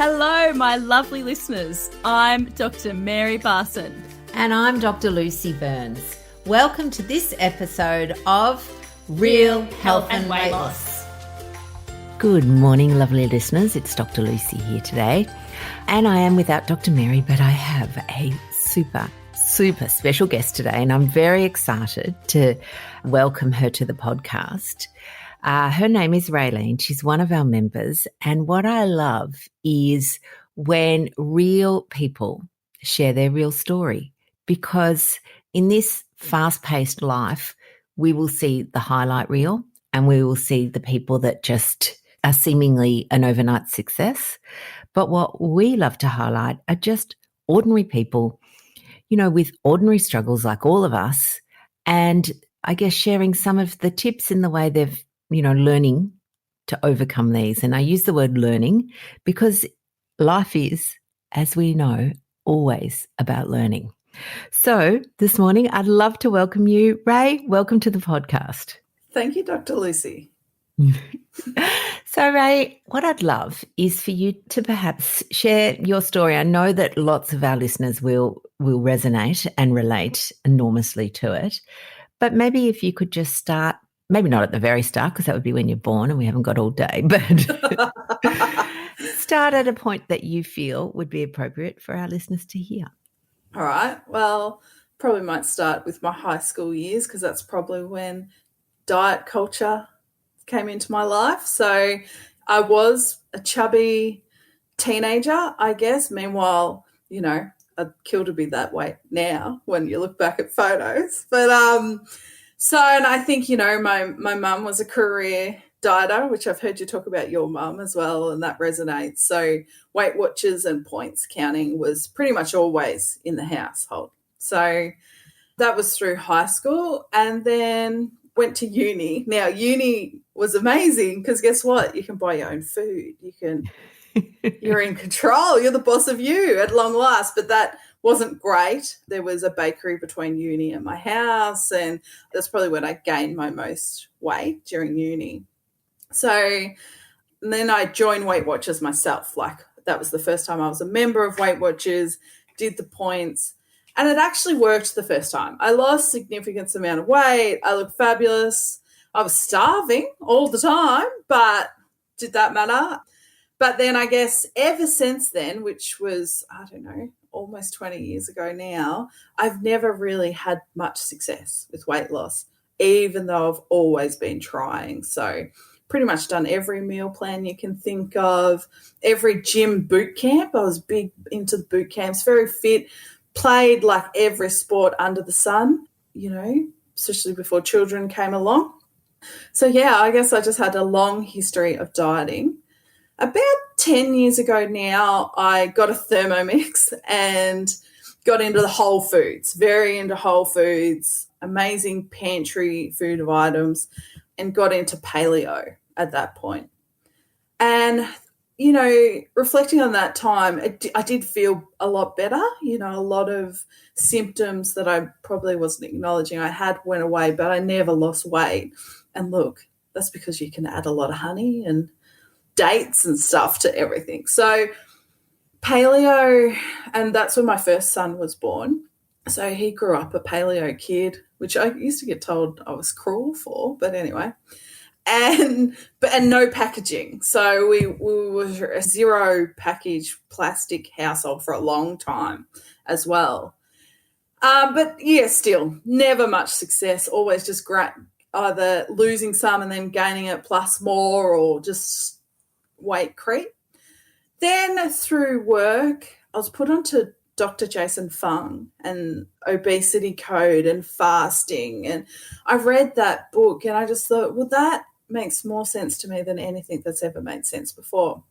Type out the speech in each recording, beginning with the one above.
Hello, my lovely listeners. I'm Dr. Mary Barson. And I'm Dr. Lucy Burns. Welcome to this episode of Real Health and Weight Loss. Good morning, lovely listeners. It's Dr. Lucy here today. And I am without Dr. Mary, but I have a super special guest today. And I'm very excited to welcome her to the podcast. Her name is Raelene. She's one of our members. And what I love is when real people share their real story, because in this fast-paced life, we will see the highlight reel and we will see the people that just are seemingly an overnight success. But what we love to highlight are just ordinary people, you know, with ordinary struggles like all of us, and I guess sharing some of the tips in the way they've learning to overcome these. And I use the word learning because life is, as we know, always about learning. So this morning, I'd love to welcome you. Ray, welcome to the podcast. Thank you, Dr. Lucy. So, Ray, what I'd love is for you to perhaps share your story. I know that lots of our listeners will resonate and relate enormously to it, but maybe if you could just start, maybe not at the very start because that would be when you're born and we haven't got all day, but start at a point that you feel would be appropriate for our listeners to hear. All right. Well, probably might start with my high school years because that's probably when diet culture came into my life. So I was a chubby teenager, I guess. Meanwhile, I'd kill to be that weight now when you look back at photos. But and I think, my mum was a career dieter, which I've heard you talk about your mum as well, and that resonates. So Weight Watchers and points counting was pretty much always in the household. So that was through high school, and then went to uni. Now, uni was amazing because guess what? You can buy your own food. You're in control. You're the boss of you at long last. But that wasn't great. There was a bakery between uni and my house, and that's probably when I gained my most weight during uni. So then I joined Weight Watchers myself. Like, that was the first time I was a member of Weight Watchers, did the points, and it actually worked the first time. I lost a significant amount of weight. I looked fabulous. I was starving all the time, but did that matter? But then I guess ever since then, which was, I don't know, almost 20 years ago now, I've never really had much success with weight loss, even though I've always been trying. So pretty much done every meal plan you can think of, every gym boot camp. I was big into the boot camps, very fit, played like every sport under the sun, especially before children came along. So, yeah, I guess I just had a long history of dieting. About 10 years ago now, I got a Thermomix and got into the whole foods, very into whole foods, amazing pantry food of items, and got into paleo at that point. And, reflecting on that time, I did feel a lot better. A lot of symptoms that I probably wasn't acknowledging I had went away, but I never lost weight. And look, that's because you can add a lot of honey and dates and stuff to everything. So paleo, and that's when my first son was born. So he grew up a paleo kid, which I used to get told I was cruel for, but anyway. And no packaging. So we were a zero package plastic household for a long time as well. But yeah, still never much success. Always just either losing some and then gaining it plus more, or just weight creep. Then through work, I was put onto Dr. Jason Fung and Obesity Code and fasting. And I read that book and I just thought, well, that makes more sense to me than anything that's ever made sense before.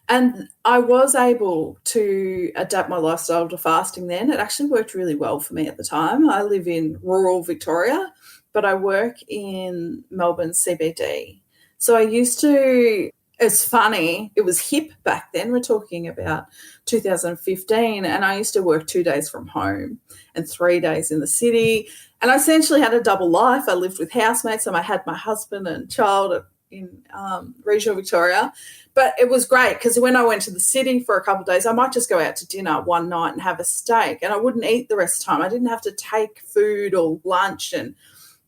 And I was able to adapt my lifestyle to fasting then. It actually worked really well for me at the time. I live in rural Victoria, but I work in Melbourne CBD. So I used to, it's funny, it was hip back then. We're talking about 2015, and I used to work 2 days from home and 3 days in the city. And I essentially had a double life. I lived with housemates and I had my husband and child, in regional Victoria. But it was great because when I went to the city for a couple of days, I might just go out to dinner one night and have a steak, and I wouldn't eat the rest of the time. I didn't have to take food or lunch, and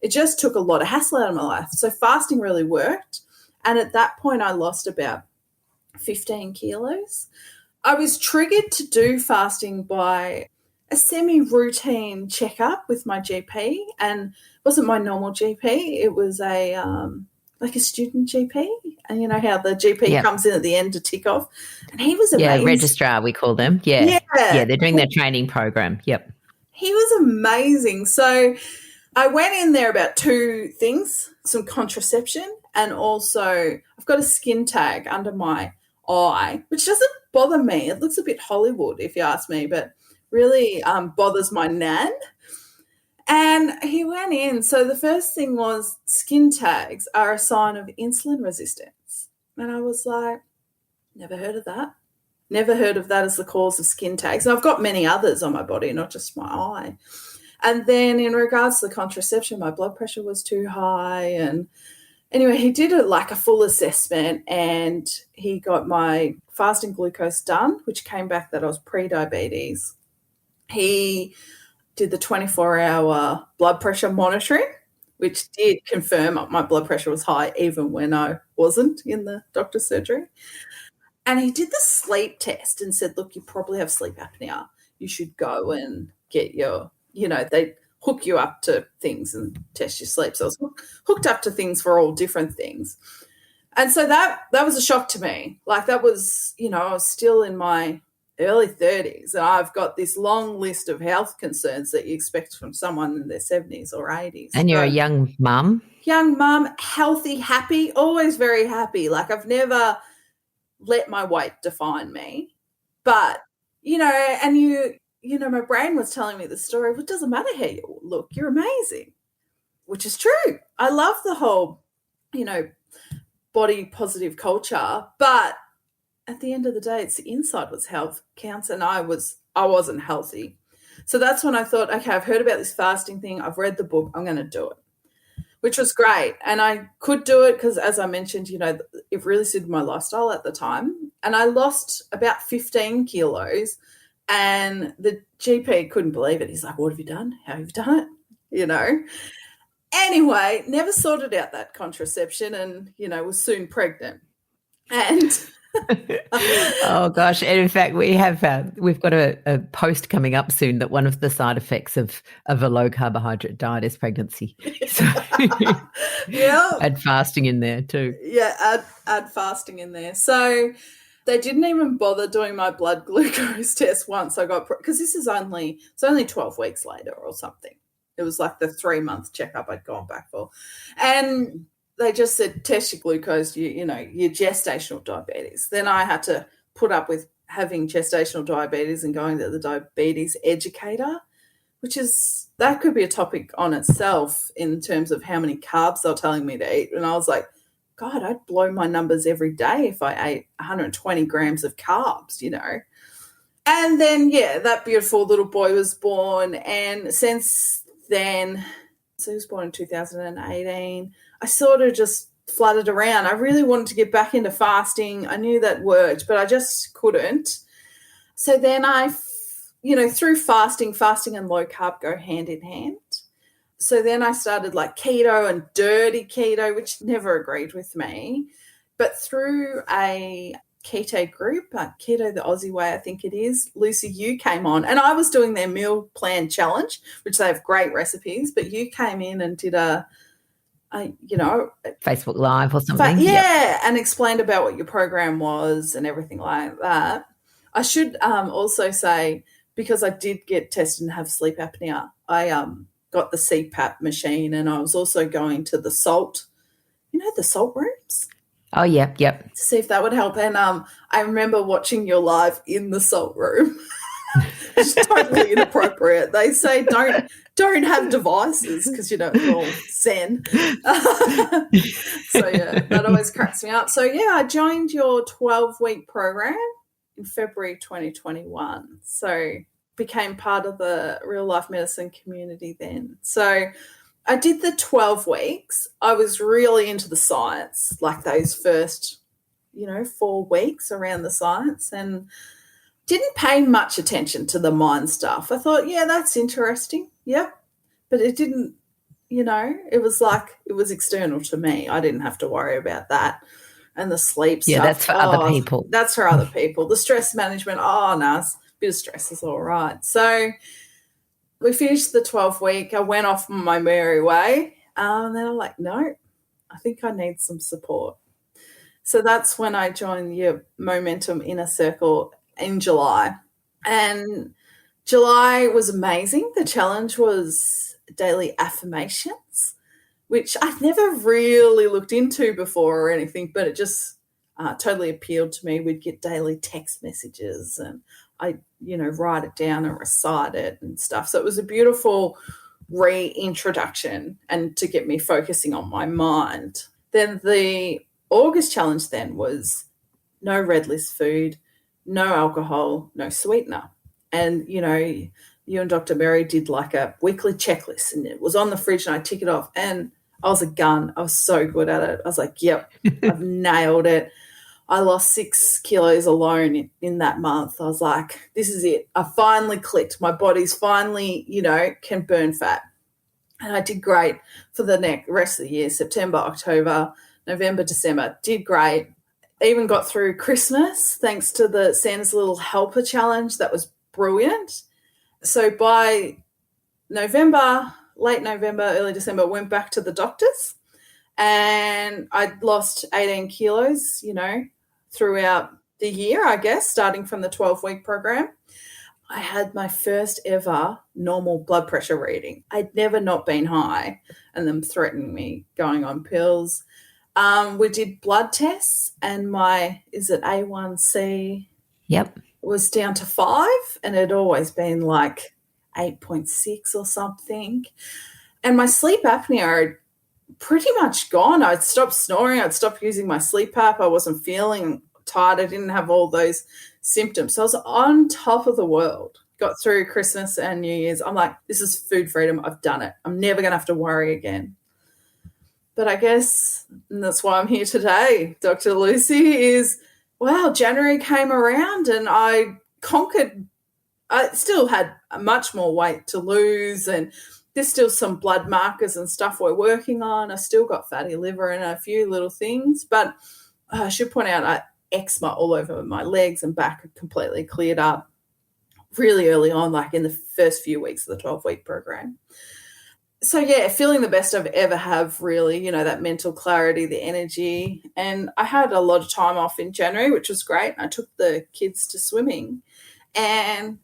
it just took a lot of hassle out of my life. So fasting really worked. And at that point, I lost about 15 kilos. I was triggered to do fasting by a semi-routine checkup with my GP, and it wasn't my normal GP. It was a like a student GP, and you know how the GP comes in at the end to tick off, and he was amazing. Yeah, registrar we call them. Yeah, they're doing their training program. Yep, he was amazing. So I went in there about two things: some contraception, and also I've got a skin tag under my eye, which doesn't bother me. It looks a bit Hollywood, if you ask me, but really bothers my nan. And he went in. So the first thing was skin tags are a sign of insulin resistance. And I was like, never heard of that. Never heard of that as the cause of skin tags. And I've got many others on my body, not just my eye. And then in regards to the contraception, my blood pressure was too high. And anyway, he did a full assessment, and he got my fasting glucose done, which came back that I was pre-diabetes. He did the 24-hour blood pressure monitoring, which did confirm my blood pressure was high even when I wasn't in the doctor's surgery. And he did the sleep test and said, look, you probably have sleep apnea. You should go and get your, they hook you up to things and test your sleep. So I was hooked up to things for all different things. And so that was a shock to me. Like that was, I was still in my early 30s, and I've got this long list of health concerns that you expect from someone in their 70s or 80s. And you're a young mum? Young mum, healthy, happy, always very happy. Like I've never let my weight define me. But, my brain was telling me the story, well, it doesn't matter how you look, you're amazing, which is true. I love the whole, body positive culture, but at the end of the day, it's the inside was health counts, and I wasn't healthy. So that's when I thought, okay, I've heard about this fasting thing. I've read the book. I'm going to do it, which was great. And I could do it because, as I mentioned, it really suited my lifestyle at the time. And I lost about 15 kilos, and the GP couldn't believe it. He's like, what have you done? How have you done it? Anyway, never sorted out that contraception, and, was soon pregnant. And oh gosh! And in fact, we've got a post coming up soon that one of the side effects of a low carbohydrate diet is pregnancy. So add fasting in there too. Yeah, add fasting in there. So they didn't even bother doing my blood glucose test once I got because it's only 12 weeks later or something. It was like the 3-month checkup I'd gone back for, and they just said, test your glucose, your gestational diabetes. Then I had to put up with having gestational diabetes and going to the diabetes educator, that could be a topic on itself in terms of how many carbs they're telling me to eat. And I was like, God, I'd blow my numbers every day if I ate 120 grams of carbs, And then, that beautiful little boy was born. And since then, so he was born in 2018, I sort of just fluttered around. I really wanted to get back into fasting. I knew that worked, but I just couldn't. So then through fasting and low carb go hand in hand. So then I started like keto and dirty keto, which never agreed with me. But through a keto group, Keto the Aussie Way, I think it is, Lucy, you came on, and I was doing their meal plan challenge, which they have great recipes, but you came in and did a Facebook Live or something. And explained about what your program was and everything like that. I should also say, because I did get tested and have sleep apnea, I got the CPAP machine, and I was also going to the salt, the salt rooms. Oh, yep. To see if that would help. And I remember watching your live in the salt room. It's totally inappropriate. They say don't have devices because, it's all zen. So, that always cracks me up. So, I joined your 12-week program in February 2021. So became part of the real life medicine community then. So I did the 12 weeks. I was really into the science, like those first, 4 weeks around the science, and didn't pay much attention to the mind stuff. I thought, yeah, that's interesting. Yep. But it didn't, it was like it was external to me. I didn't have to worry about that. And the sleep stuff. Yeah, that's for other people. That's for other people. The stress management, no, a bit of stress is all right. So we finished the 12-week. I went off my merry way. And then I'm like, no, I think I need some support. So that's when I joined your Momentum Inner Circle in July. And July was amazing. The challenge was daily affirmations, which I'd never really looked into before or anything, but it just totally appealed to me. We'd get daily text messages and I, write it down and recite it and stuff. So it was a beautiful reintroduction and to get me focusing on my mind. Then the August challenge then was no red list food, no alcohol, no sweetener. And, you and Dr. Mary did like a weekly checklist and it was on the fridge and I tick it off and I was a gun. I was so good at it. I was like, yep, I've nailed it. I lost 6 kilos alone in that month. I was like, this is it. I finally clicked. My body's finally, can burn fat. And I did great for the rest of the year, September, October, November, December, did great. Even got through Christmas thanks to the Santa's Little Helper Challenge. That was brilliant. So by November, late November, early December, went back to the doctors and I'd lost 18 kilos, throughout the year, I guess, starting from the 12-week program. I had my first ever normal blood pressure reading. I'd never not been high and them threatening me going on pills. We did blood tests and is it A1C? Yep. Was down to 5 and it had always been like 8.6 or something. And my sleep apnea had pretty much gone. I'd stopped snoring. I'd stopped using my sleep app. I wasn't feeling tired. I didn't have all those symptoms. So I was on top of the world. Got through Christmas and New Year's. I'm like, this is food freedom. I've done it. I'm never going to have to worry again. But I guess, and that's why I'm here today, Dr. Lucy, is, wow, January came around and I conquered. I still had much more weight to lose and there's still some blood markers and stuff we're working on. I still got fatty liver and a few little things, but I should point out eczema all over my legs and back had completely cleared up really early on, like in the first few weeks of the 12-week program. So, yeah, feeling the best I've ever have, really, that mental clarity, the energy. And I had a lot of time off in January, which was great. I took the kids to swimming and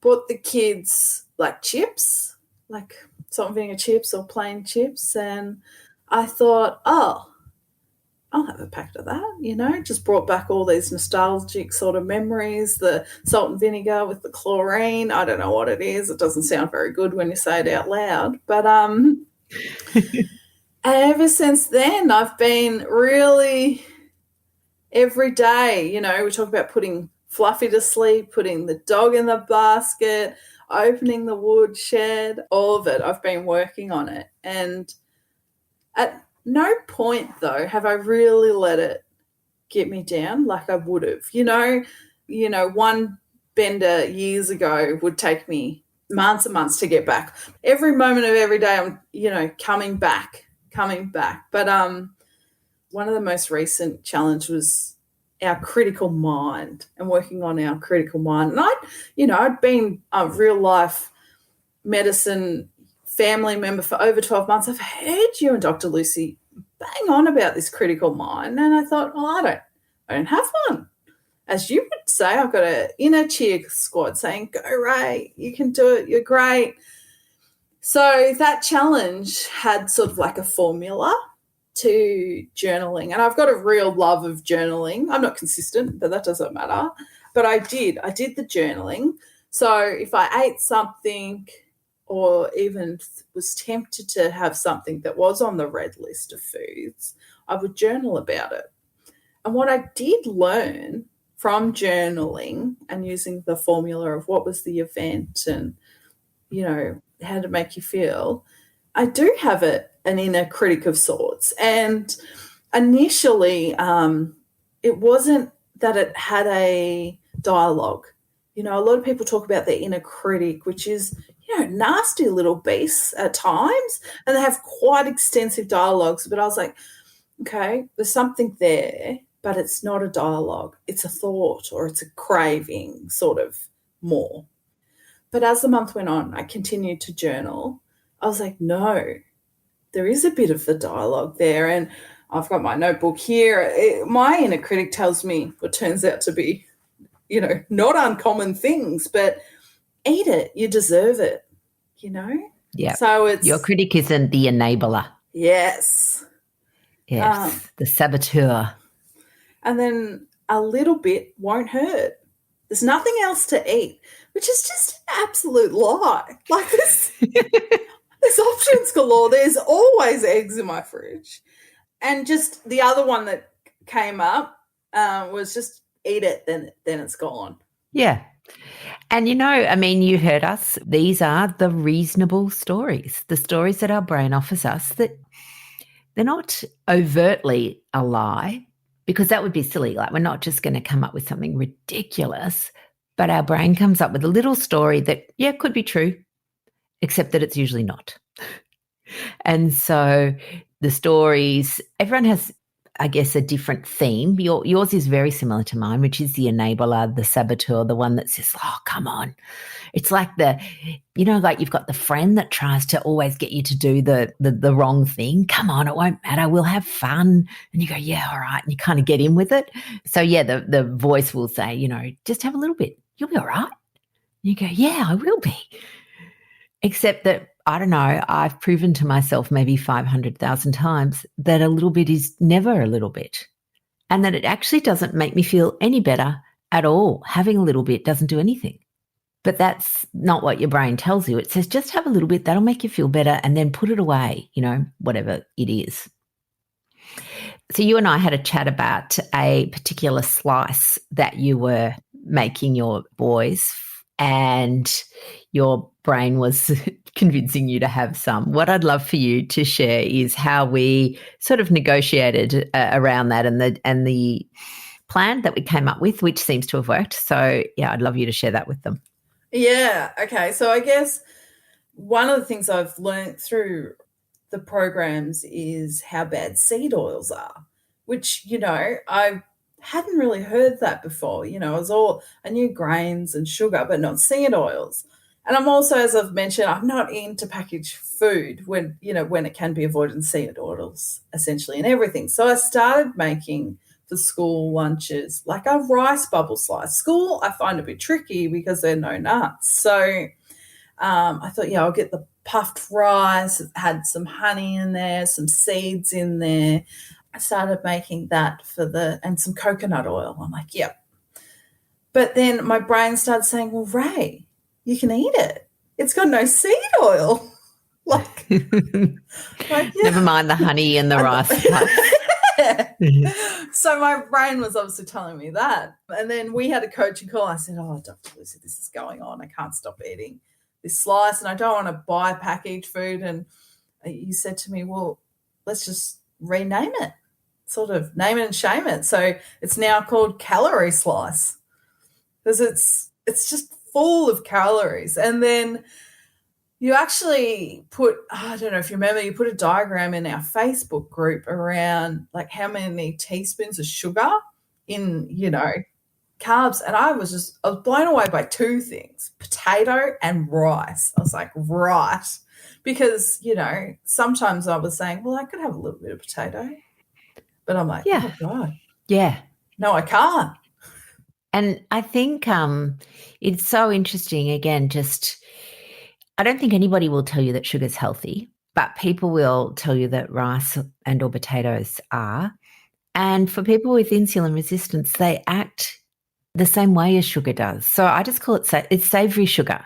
bought the kids like chips, like salt and vinegar chips or plain chips. And I thought, I'll have a packet of that, just brought back all these nostalgic sort of memories, the salt and vinegar with the chlorine. I don't know what it is. It doesn't sound very good when you say it out loud. But ever since then, I've been really every day, we talk about putting Fluffy to sleep, putting the dog in the basket, opening the wood shed, all of it. I've been working on it. And at no point, though, have I really let it get me down like I would have. One bender years ago would take me months and months to get back. Every moment of every day I'm, coming back. But one of the most recent challenge was our critical mind and working on our critical mind. And I'd been a real life medicine family member for over 12 months. I've heard you and Dr. Lucy bang on about this critical mind. And I thought, I don't have one. As you would say, I've got an inner cheer squad saying, go Ray, you can do it, you're great. So that challenge had sort of like a formula to journaling. And I've got a real love of journaling. I'm not consistent, but that doesn't matter. But I did the journaling. So if I ate something or even was tempted to have something that was on the red list of foods, I would journal about it. And what I did learn from journaling and using the formula of what was the event and, how to make you feel, I do have an inner critic of sorts. And initially, it wasn't that it had a dialogue. A lot of people talk about their inner critic, which is, nasty little beasts at times, and they have quite extensive dialogues. But I was like, okay, there's something there, but it's not a dialogue. It's a thought or it's a craving sort of more. But as the month went on, I continued to journal. I was like, no, there is a bit of the dialogue there. And I've got my notebook here. My inner critic tells me what turns out to be, not uncommon things, but eat it. You deserve it, Yeah. So it's your critic isn't the enabler. Yes. Yes, the saboteur. And then a little bit won't hurt. There's nothing else to eat, which is just an absolute lie. Like there's options galore. There's always eggs in my fridge. And just the other one that came up was just eat it, then it's gone. Yeah. And, you heard us. These are the reasonable stories, the stories that our brain offers us that they're not overtly a lie, because that would be silly. Like, we're not just going to come up with something ridiculous, but our brain comes up with a little story that, could be true, except that it's usually not. And so the stories, everyone has, I guess, a different theme. Yours is very similar to mine, which is the enabler, the saboteur, the one that says, oh, come on. It's like like you've got the friend that tries to always get you to do the wrong thing. Come on, it won't matter. We'll have fun. And you go, yeah, all right. And you kind of get in with it. So, the voice will say, just have a little bit. You'll be all right. And you go, yeah, I will be. Except that, I don't know, I've proven to myself maybe 500,000 times that a little bit is never a little bit, and that it actually doesn't make me feel any better at all. Having a little bit doesn't do anything. But that's not what your brain tells you. It says just have a little bit, that'll make you feel better, and then put it away, whatever it is. So you and I had a chat about a particular slice that you were making your boys, and your brain was convincing you to have some. What I'd love for you to share is how we sort of negotiated around that, and the plan that we came up with, which seems to have worked. So, I'd love you to share that with them. Yeah, okay. So I guess one of the things I've learned through the programs is how bad seed oils are, which, I hadn't really heard that before. I knew grains and sugar, but not seed oils. And I'm also, as I've mentioned, I'm not into packaged food when it can be avoided, seed oils essentially and everything. So I started making for school lunches like a rice bubble slice. School, I find a bit tricky because there are no nuts. So I thought, I'll get the puffed rice. It had some honey in there, some seeds in there. I started making that and some coconut oil. I'm like, yep. But then my brain started saying, well, Ray, you can eat it. It's got no seed oil. Never mind the honey and the rice. So my brain was obviously telling me that. And then we had a coaching call. I said, oh, Dr. Lucy, this is going on. I can't stop eating this slice, and I don't want to buy packaged food. And you said to me, well, let's just rename it, sort of name it and shame it. So it's now called Calorie Slice, because it's just full of calories. And then you actually put, I don't know if you remember, you put a diagram in our Facebook group around like how many teaspoons of sugar in, carbs. And I was blown away by two things, potato and rice. I was like, right. Because, sometimes I was saying, well, I could have a little bit of potato. But I'm like, oh, God. Yeah. No, I can't. And I think it's so interesting, again, I don't think anybody will tell you that sugar's healthy, but people will tell you that rice and or potatoes are. And for people with insulin resistance, they act the same way as sugar does. So I just call it's savory sugar.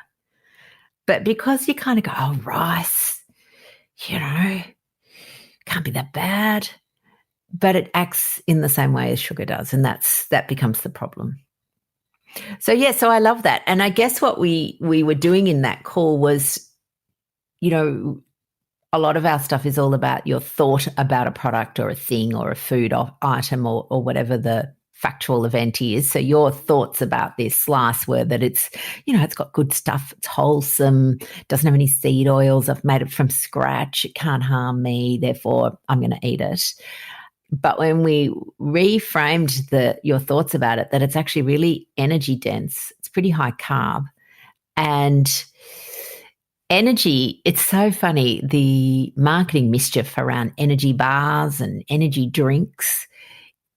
But because you kind of go, oh, rice, can't be that bad. But it acts in the same way as sugar does, and that becomes the problem. So, so I love that. And I guess what we were doing in that call was, a lot of our stuff is all about your thought about a product or a thing or a food or item or whatever the factual event is. So your thoughts about this slice were that it's, it's got good stuff, it's wholesome, doesn't have any seed oils, I've made it from scratch, it can't harm me, therefore I'm going to eat it. But when we reframed your thoughts about it, that it's actually really energy dense, it's pretty high carb. And energy, it's so funny, the marketing mischief around energy bars and energy drinks,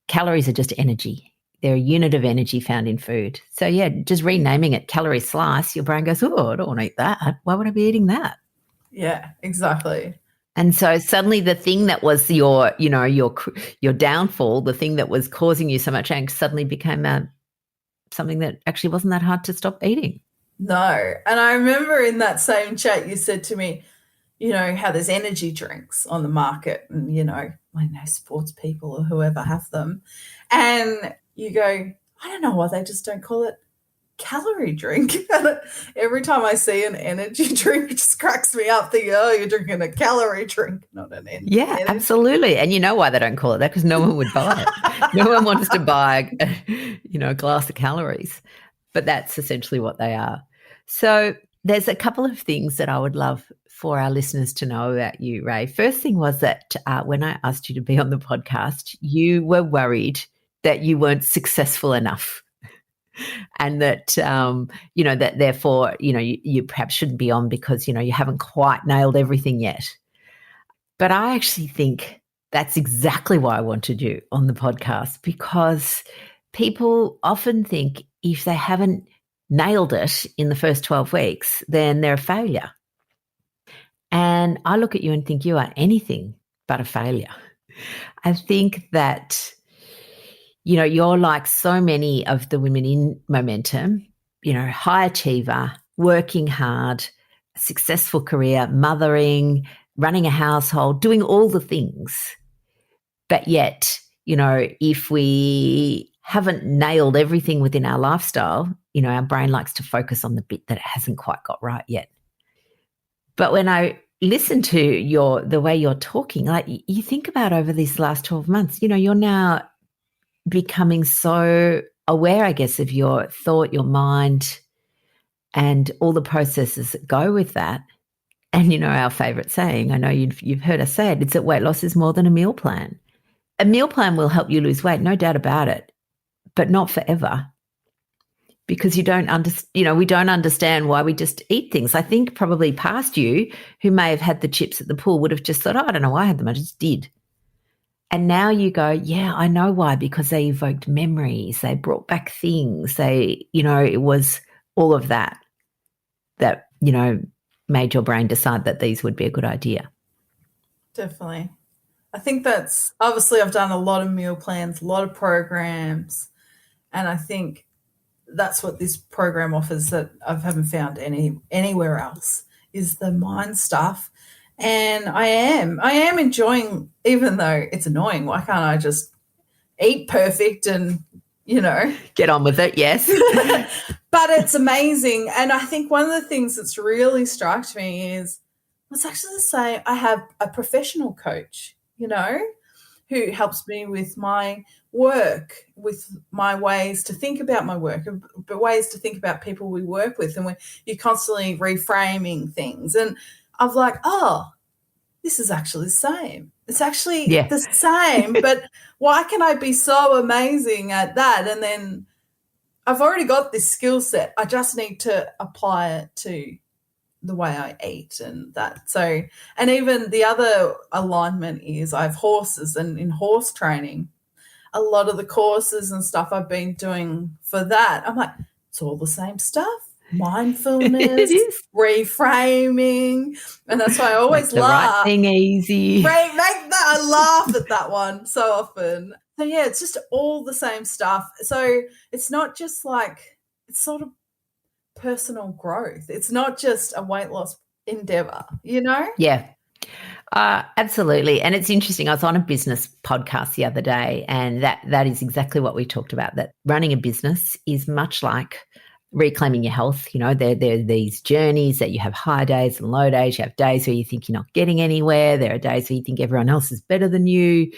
calories are just energy. They're a unit of energy found in food. So, yeah, just renaming it calorie slice, your brain goes, oh, I don't want to eat that. Why would I be eating that? Yeah, exactly. And so suddenly the thing that was your downfall, the thing that was causing you so much angst suddenly became something that actually wasn't that hard to stop eating. No. And I remember in that same chat you said to me, how there's energy drinks on the market and, I know sports people or whoever have them. And you go, I don't know why they just don't call it calorie drink. Every time I see an energy drink, it just cracks me up thinking, oh, you're drinking a calorie drink, not an energy. Yeah, absolutely. And you know why they don't call it that? Because no one would buy it. No one wants to buy, a glass of calories. But that's essentially what they are. So there's a couple of things that I would love for our listeners to know about you, Ray. First thing was that when I asked you to be on the podcast, you were worried that you weren't successful enough and that, that therefore, you perhaps shouldn't be on because, you haven't quite nailed everything yet. But I actually think that's exactly why I wanted you on the podcast, because people often think if they haven't nailed it in the first 12 weeks, then they're a failure. And I look at you and think you are anything but a failure. I think that, you're like so many of the women in Momentum, high achiever, working hard, successful career, mothering, running a household, doing all the things. But yet, if we haven't nailed everything within our lifestyle, our brain likes to focus on the bit that it hasn't quite got right yet. But when I listen to the way you're talking, like you think about over these last 12 months, you're now becoming so aware, I guess, of your thought, your mind, and all the processes that go with that. And our favorite saying, I know you've heard us say it, it's that weight loss is more than a meal plan. A meal plan will help you lose weight, no doubt about it, but not forever. Because we don't understand why we just eat things. I think probably past you, who may have had the chips at the pool, would have just thought, oh, I don't know why I had them, I just did. And now you go, yeah, I know why, because they evoked memories, they brought back things, it was all of that made your brain decide that these would be a good idea. Definitely. I think that's, obviously I've done a lot of meal plans, a lot of programs, and I think that's what this program offers that I haven't found anywhere else, is the mind stuff. And I am enjoying, even though it's annoying, why can't I just eat perfect and, get on with it, yes. But it's amazing. And I think one of the things that's really struck me is, it's actually the same. I have a professional coach, who helps me with my work, with my ways to think about my work, but ways to think about people we work with. And when you're constantly reframing things. And I'm like, oh, this is actually the same. It's actually the same, but why can I be so amazing at that? And then I've already got this skill set. I just need to apply it to the way I eat and that. So, and even the other alignment is I have horses, and in horse training, a lot of the courses and stuff I've been doing for that, I'm like, it's all the same stuff. Mindfulness, reframing, and that's why I always laugh. Right thing easy. I laugh at that one so often. So yeah, it's just all the same stuff. So it's not just like, it's sort of personal growth. It's not just a weight loss endeavor, Yeah. Absolutely. And it's interesting. I was on a business podcast the other day, and that is exactly what we talked about, that running a business is much like reclaiming your health. There are these journeys that you have high days and low days. You have days where you think you're not getting anywhere. There are days where you think everyone else is better than you.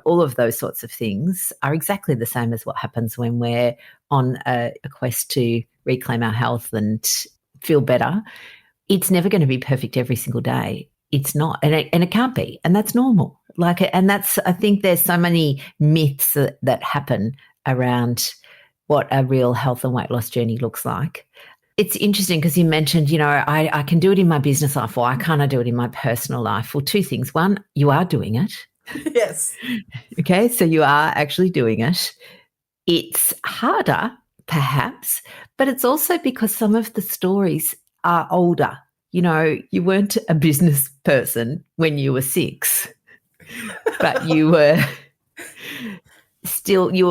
All of those sorts of things are exactly the same as what happens when we're on a quest to reclaim our health and feel better. It's never going to be perfect every single day. It's not, and it can't be, and that's normal. I think there's so many myths that happen around what a real health and weight loss journey looks like. It's interesting because you mentioned, I can do it in my business life. Why can't I do it in my personal life? Well, two things. One, you are doing it. Yes. Okay, so you are actually doing it. It's harder, perhaps, but it's also because some of the stories are older. You weren't a business person when you were 6, but you were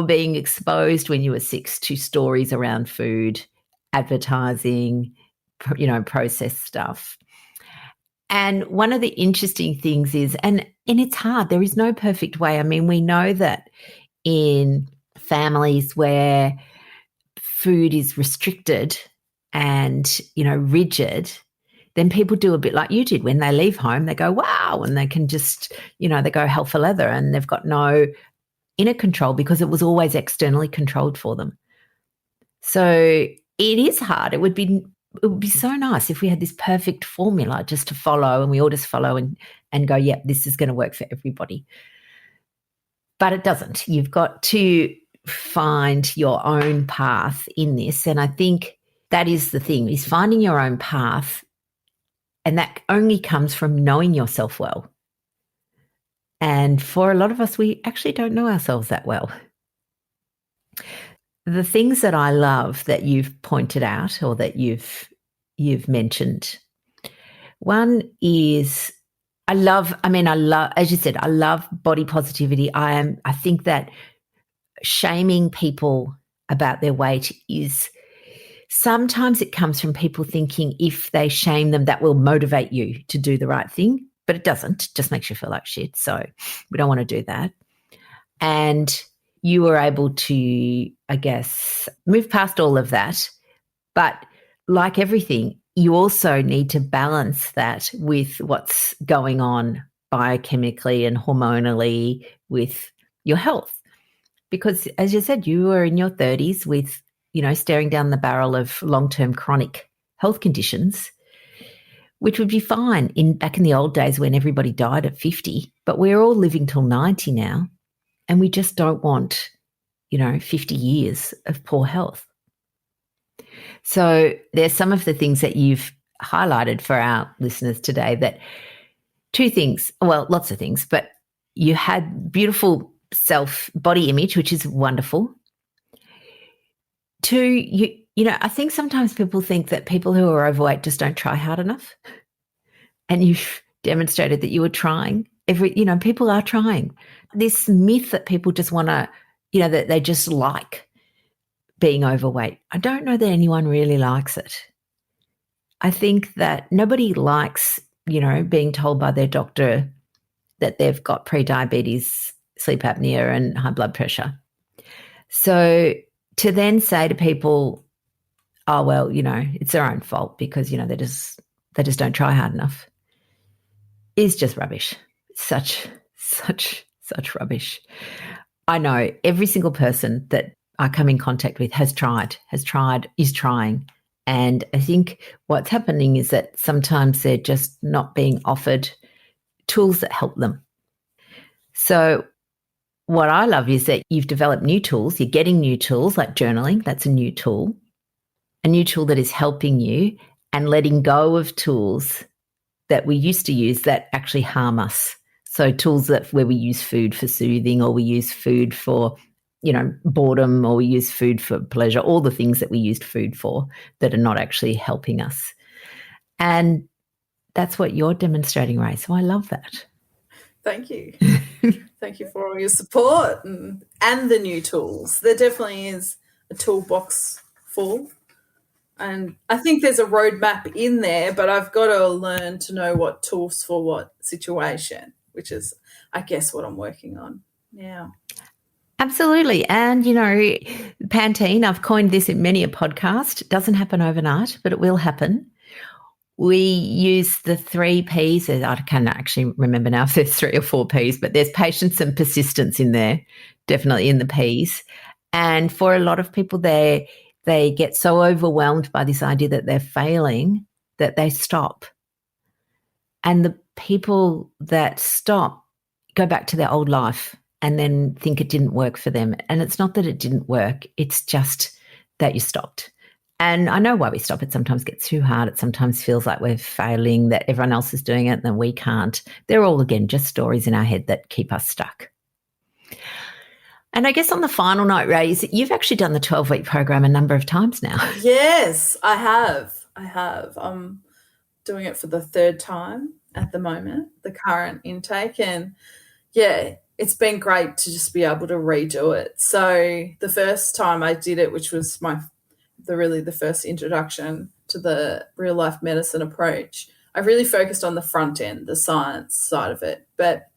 being exposed when you were 6 to stories around food, advertising, processed stuff. And one of the interesting things is, and it's hard, there is no perfect way. I mean, we know that in families where food is restricted and, rigid, then people do a bit like you did. When they leave home, they go, wow, and they can just, they go hell for leather, and they've got no inner control because it was always externally controlled for them. So it is hard. It would be so nice if we had this perfect formula just to follow, and we all just follow and go, yeah, this is going to work for everybody. But it doesn't. You've got to find your own path in this. And I think that is the thing, is finding your own path. And that only comes from knowing yourself well. And for a lot of us, we actually don't know ourselves that well. The things that I love that you've pointed out or that you've mentioned, one is I love, as you said, I love body positivity. I think that shaming people about their weight is, sometimes it comes from people thinking if they shame them, that will motivate you to do the right thing. But it doesn't. It just makes you feel like shit. So we don't want to do that. And you were able to, I guess, move past all of that. But like everything, you also need to balance that with what's going on biochemically and hormonally with your health. Because as you said, you were in your 30s with, staring down the barrel of long-term chronic health conditions, which would be fine back in the old days when everybody died at 50, but we're all living till 90 now, and we just don't want, 50 years of poor health. So there's some of the things that you've highlighted for our listeners today, that two things, well, lots of things, but you had beautiful body image, which is wonderful. Two, I think sometimes people think that people who are overweight just don't try hard enough. And you've demonstrated that you were trying. People are trying. This myth that people just want to, that they just like being overweight. I don't know that anyone really likes it. I think that nobody likes, being told by their doctor that they've got pre-diabetes, sleep apnea, and high blood pressure. So to then say to people, oh, well, it's their own fault because, they just don't try hard enough, is just rubbish. Such rubbish. I know every single person that I come in contact with has tried, is trying. And I think what's happening is that sometimes they're just not being offered tools that help them. So what I love is that you've developed new tools. You're getting new tools like journaling. That's a new tool that is helping you, and letting go of tools that we used to use that actually harm us. So tools where we use food for soothing, or we use food for, boredom, or we use food for pleasure, all the things that we used food for that are not actually helping us. And that's what you're demonstrating, Ray. So I love that. Thank you. Thank you for all your support and the new tools. There definitely is a toolbox full. And I think there's a roadmap in there, but I've got to learn to know what tools for what situation, which is, I guess, what I'm working on now. Absolutely. And, Pantene, I've coined this in many a podcast. It doesn't happen overnight, but it will happen. We use the 3 Ps. I can't actually remember now if there's 3 or 4 Ps, but there's patience and persistence in there, definitely in the Ps. And for a lot of people, they get so overwhelmed by this idea that they're failing that they stop. And the people that stop go back to their old life and then think it didn't work for them. And it's not that it didn't work. It's just that you stopped. And I know why we stop. It sometimes gets too hard. It sometimes feels like we're failing, that everyone else is doing it and then we can't. They're all, again, just stories in our head that keep us stuck. And I guess on the final note, Ray, is that you've actually done the 12-week program a number of times now. Yes, I have. I'm doing it for the 3rd time at the moment, the current intake. And yeah, it's been great to just be able to redo it. So the first time I did it, which was the first introduction to the real life medicine approach, I really focused on the front end, the science side of it. But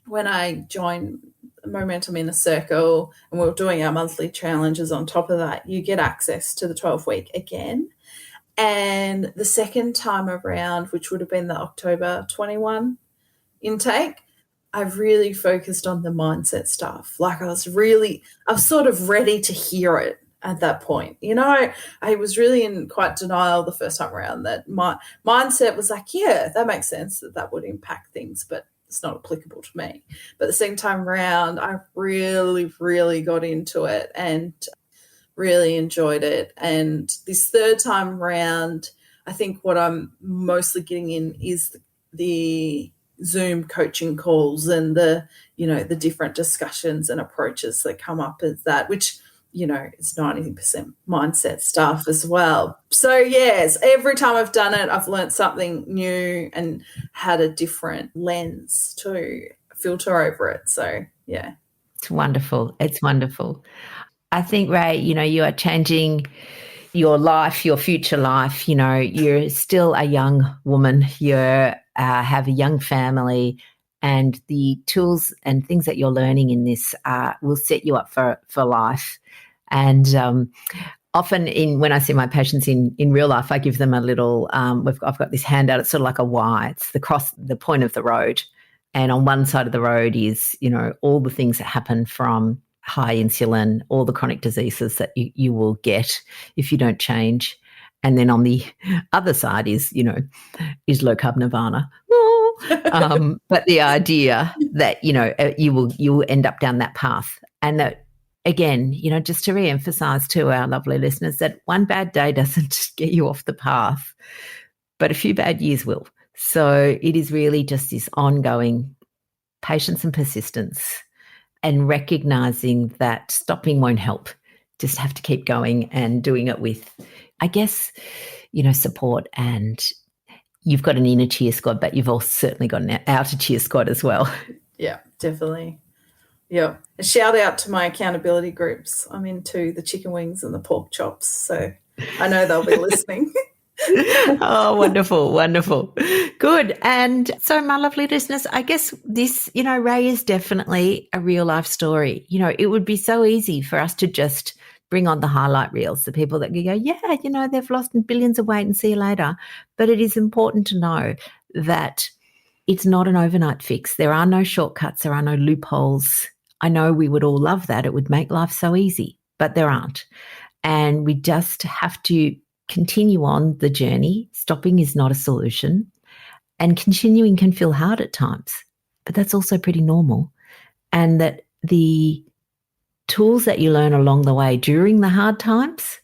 when I joined Momentum Inner Circle and we were doing our monthly challenges on top of that, you get access to the 12-week again. And the second time around, which would have been the October 21 intake, I've really focused on the mindset stuff. Like I was sort of ready to hear it at that point. I was really in quite denial the first time around that my mindset was like, yeah, that makes sense that would impact things, but it's not applicable to me. But the second time around, I really, really got into it and really enjoyed it. And this third time around, I think what I'm mostly getting in is the Zoom coaching calls and the different discussions and approaches that come up as that, which, it's 90% mindset stuff as well. So yes, every time I've done it, I've learned something new and had a different lens to filter over it. So yeah. It's wonderful. It's wonderful. I think, Ray, you are changing your life, your future life. You're still a young woman. You have a young family, and the tools and things that you're learning in this will set you up for life. And often when I see my patients in real life, I give them a little, I've got this handout. It's sort of like a Y. It's the point of the road. And on one side of the road is, all the things that happen from high insulin, all the chronic diseases that you will get if you don't change. And then on the other side is low carb nirvana. But the idea that, you will end up down that path. And that, again, just to reemphasize to our lovely listeners that one bad day doesn't get you off the path, but a few bad years will. So it is really just this ongoing patience and persistence, and recognizing that stopping won't help. Just have to keep going and doing it with, I guess, support. And you've got an inner cheer squad, but you've also certainly got an outer cheer squad as well. Yeah, definitely. Yeah. A shout out to my accountability groups. I'm into the chicken wings and the pork chops, so I know they'll be listening. Oh, wonderful, wonderful. Good. And so, my lovely listeners, I guess this, Ray is definitely a real life story. It would be so easy for us to just bring on the highlight reels, the people that go, yeah, they've lost billions of weight and see you later. But it is important to know that it's not an overnight fix. There are no shortcuts. There are no loopholes. I know we would all love that. It would make life so easy, but there aren't. And we just have to continue on the journey. Stopping is not a solution, and continuing can feel hard at times, but that's also pretty normal. And that the tools that you learn along the way during the hard times,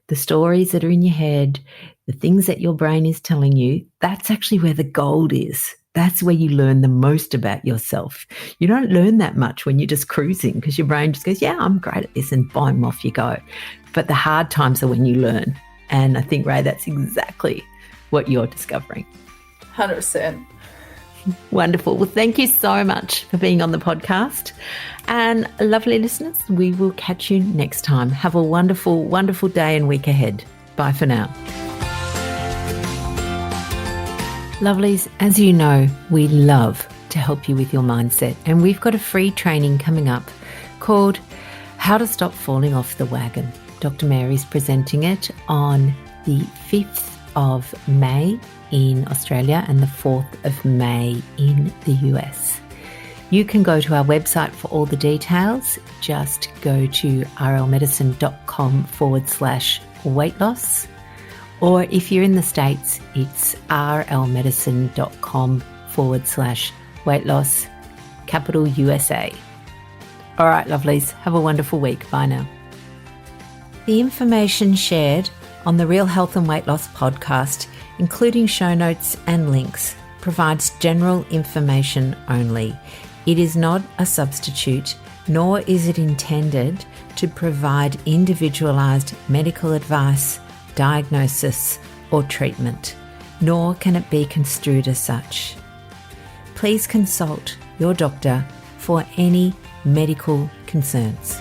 the stories that are in your head, the things that your brain is telling you, that's actually where the gold is. That's where you learn the most about yourself. You don't learn that much when you're just cruising, because your brain just goes, yeah, I'm great at this, and boom, off you go. But the hard times are when you learn. And I think, Ray, that's exactly what you're discovering. 100%. Wonderful. Well, thank you so much for being on the podcast. And lovely listeners, we will catch you next time. Have a wonderful, wonderful day and week ahead. Bye for now. Lovelies, as you know, we love to help you with your mindset. And we've got a free training coming up called How to Stop Falling Off the Wagon. Dr. Mary's presenting it on the 5th of May in Australia and the 4th of May in the US. You can go to our website for all the details. Just go to rlmedicine.com/weight loss. Or if you're in the States, it's rlmedicine.com/weight loss, capital USA. All right, lovelies, have a wonderful week. Bye now. The information shared on the Real Health and Weight Loss podcast, including show notes and links, provides general information only. It is not a substitute, nor is it intended to provide individualised medical advice, diagnosis, or treatment, nor can it be construed as such. Please consult your doctor for any medical concerns.